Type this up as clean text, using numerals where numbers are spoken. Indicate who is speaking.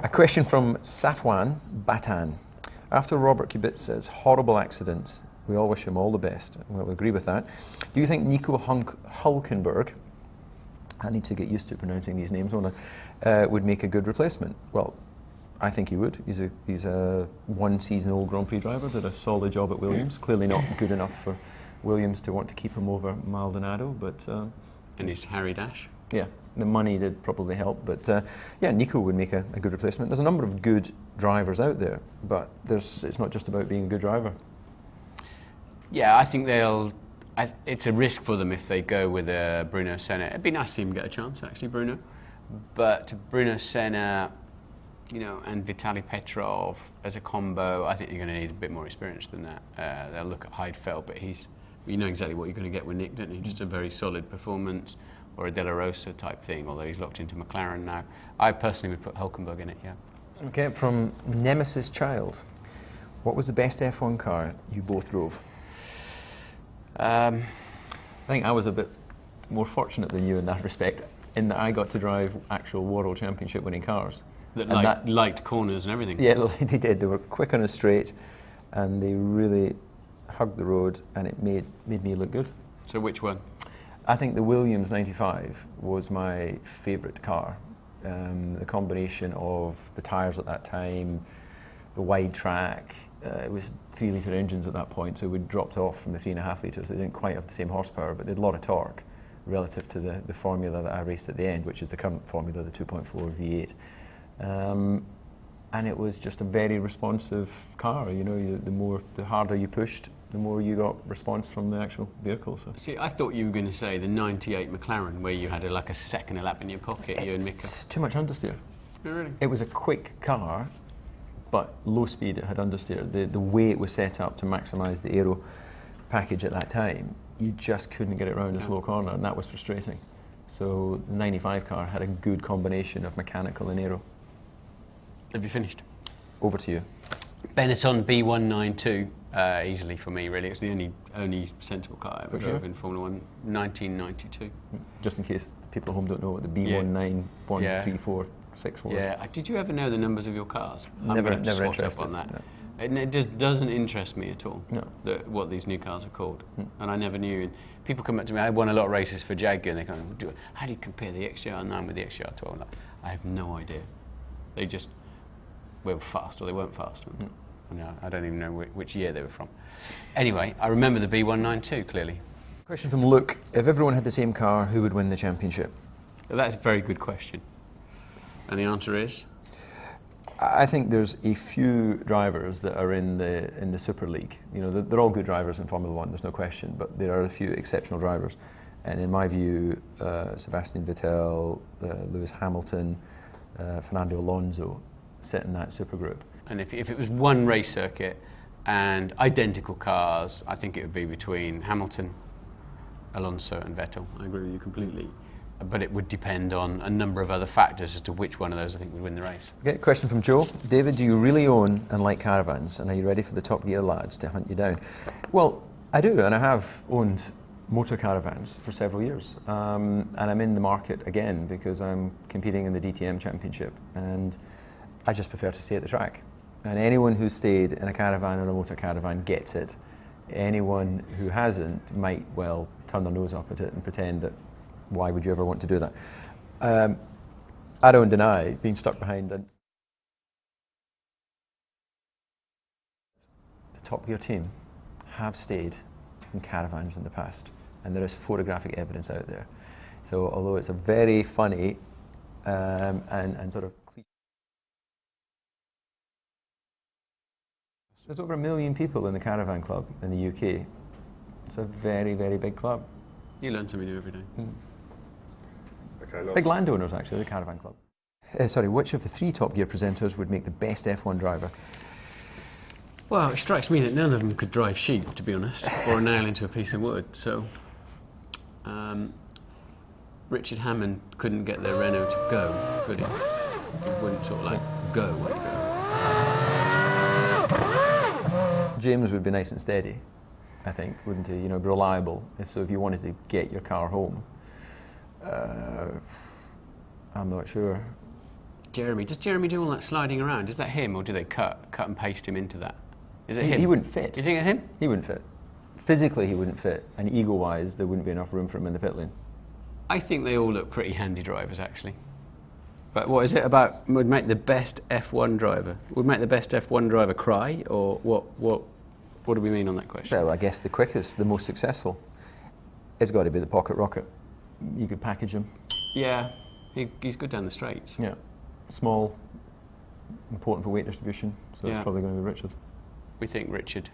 Speaker 1: A question from Safwan Batan. After Robert Kubica's horrible accident, we all wish him all the best. We'll agree with that. Do you think Nico Hulkenberg, I need to get used to pronouncing these names, would make a good replacement? Well, I think he would. He's a one-season-old Grand Prix driver, did a solid job at Williams. Clearly not good enough for Williams to want to keep him over Maldonado, but...
Speaker 2: and he's Harry Dash.
Speaker 1: Yeah, the money did probably help, but yeah, Nico would make a good replacement. There's a number of good drivers out there, but it's not just about being a good driver.
Speaker 2: Yeah, I think it's a risk for them if they go with Bruno Senna. It'd be nice to see him get a chance, actually, Bruno. But Bruno Senna, and Vitaly Petrov as a combo, I think you're going to need a bit more experience than that. They'll look at Heidfeld, but you know exactly what you're going to get with Nick, don't you? Just a very solid performance, or a De La Rosa type thing, although he's locked into McLaren now. I personally would put Hulkenberg in it, yeah.
Speaker 1: Okay, from Nemesis Child. What was the best F1 car you both drove?
Speaker 2: I
Speaker 1: think I was a bit more fortunate than you in that respect, in that I got to drive actual World Championship winning cars.
Speaker 2: That liked corners and everything.
Speaker 1: Yeah, they did. They were quick on a straight, and they really hugged the road, and it made me look good.
Speaker 2: So which one?
Speaker 1: I think the Williams 95 was my favourite car. The combination of the tyres at that time, the wide track, it was 3-litre engines at that point, so we'd dropped off from the 3.5 litres. They didn't quite have the same horsepower, but they had a lot of torque relative to the formula that I raced at the end, which is the current formula, the 2.4 V8. And it was just a very responsive car. The harder you pushed, the more you got response from the actual vehicle. So.
Speaker 2: See, I thought you were going to say the 98 McLaren, where you had like a second lap in your pocket, you and Mika.
Speaker 1: It's too much understeer.
Speaker 2: Oh, really?
Speaker 1: It was a quick car, but low speed. It had understeer. The way it was set up to maximise the aero package at that time, you just couldn't get it around a slow corner, and that was frustrating. So the 95 car had a good combination of mechanical and aero.
Speaker 2: Have you finished?
Speaker 1: Over to you.
Speaker 2: Benetton B192, easily for me, really. It's the only sensible car I ever drove in Formula 1, 1992.
Speaker 1: Just in case the people at home don't know what the B19134.6 was.
Speaker 2: Yeah. Did you ever know the numbers of your cars?
Speaker 1: Never interested.
Speaker 2: Up on that.
Speaker 1: No.
Speaker 2: It just doesn't interest me at all,
Speaker 1: no.
Speaker 2: What these new cars are called. And I never knew. And people come up to me, I won a lot of races for Jaguar, and they kind of, how do you compare the XJR9 with the XJR12? Like, I have no idea. They just were fast, or they weren't fast. I don't even know which year they were from. Anyway, I remember the B192 clearly.
Speaker 1: Question from Luke. If everyone had the same car, who would win the championship?
Speaker 2: Well, that's a very good question. And the answer is?
Speaker 1: I think there's a few drivers that are in the Super League. They're all good drivers in Formula 1, there's no question, but there are a few exceptional drivers. And in my view, Sebastian Vettel, Lewis Hamilton, Fernando Alonso sit in that super group.
Speaker 2: And if it was one race circuit and identical cars, I think it would be between Hamilton, Alonso and Vettel. I agree with you completely. But it would depend on a number of other factors as to which one of those I think would win the race. Okay,
Speaker 1: question from Joe. David, do you really own and like caravans? And are you ready for the Top Gear lads to hunt you down? Well, I do, and I have owned motor caravans for several years. And I'm in the market again because I'm competing in the DTM Championship. And I just prefer to stay at the track. And anyone who's stayed in a caravan or a motor caravan gets it. Anyone who hasn't might well turn their nose up at it and pretend that why would you ever want to do that? I don't deny being stuck behind the Top Gear team have stayed in caravans in the past, and there is photographic evidence out there. So although it's a very funny and sort of cliche, there's over 1 million people in the caravan club in the UK. It's a very, very big club.
Speaker 2: You learn something new every day.
Speaker 1: Big landowners, actually, the caravan club. Sorry, which of the 3 Top Gear presenters would make the best F1 driver?
Speaker 2: Well, it strikes me that none of them could drive sheep, to be honest, or a nail into a piece of wood. So, Richard Hammond couldn't get their Renault to go, could he? It wouldn't sort of like go, would it?
Speaker 1: James would be nice and steady, I think, wouldn't he? Reliable. If you wanted to get your car home. I'm not sure.
Speaker 2: Jeremy. Does Jeremy do all that sliding around? Is that him, or do they cut and paste him into that? Is it him?
Speaker 1: He wouldn't fit.
Speaker 2: Do you think it's him?
Speaker 1: He wouldn't fit. Physically, he wouldn't fit, and ego-wise, there wouldn't be enough room for him in the pit lane.
Speaker 2: I think they all look pretty handy drivers, actually. But what is it about would make the best F1 driver? Would make the best F1 driver cry, or what do we mean on that question?
Speaker 1: Well, I guess the quickest, the most successful. It's got to be the pocket rocket. You could package him.
Speaker 2: Yeah, he's good down the straights.
Speaker 1: Yeah, small, important for weight distribution. So
Speaker 2: Yeah.
Speaker 1: that's probably going to be Richard.
Speaker 2: We think Richard.